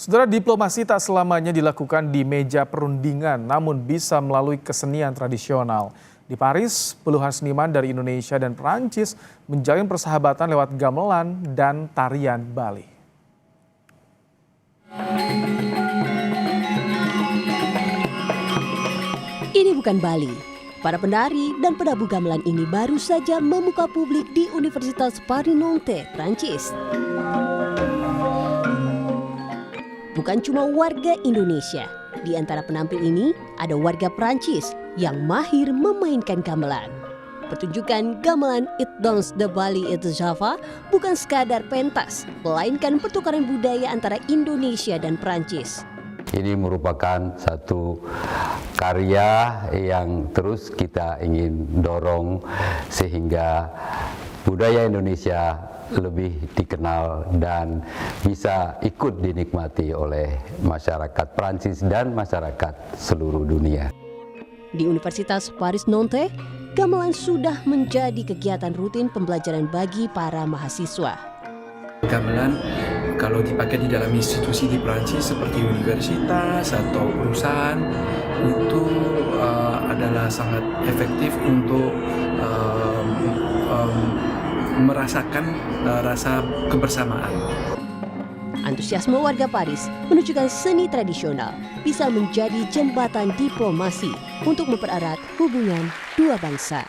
Saudara, diplomasi tak selamanya dilakukan di meja perundingan, namun bisa melalui kesenian tradisional. Di Paris, puluhan seniman dari Indonesia dan Perancis menjalin persahabatan lewat gamelan dan tarian Bali. Ini bukan Bali. Para penari dan penabuh gamelan ini baru saja membuka publik di Universitas Paris Nanterre, Prancis. Bukan cuma warga Indonesia, di antara penampil ini ada warga Prancis yang mahir memainkan gamelan. Pertunjukan gamelan It Dance de Bali et de Java bukan sekadar pentas, melainkan pertukaran budaya antara Indonesia dan Prancis. Ini merupakan satu karya yang terus kita ingin dorong sehingga budaya Indonesia lebih dikenal dan bisa ikut dinikmati oleh masyarakat Prancis dan masyarakat seluruh dunia. Di Universitas Paris Nanterre, gamelan sudah menjadi kegiatan rutin pembelajaran bagi para mahasiswa. Gamelan kalau dipakai di dalam institusi di Prancis seperti universitas atau perusahaan itu adalah sangat efektif untuk merasakan rasa kebersamaan. Antusiasme warga Paris menunjukkan seni tradisional bisa menjadi jembatan diplomasi untuk mempererat hubungan dua bangsa.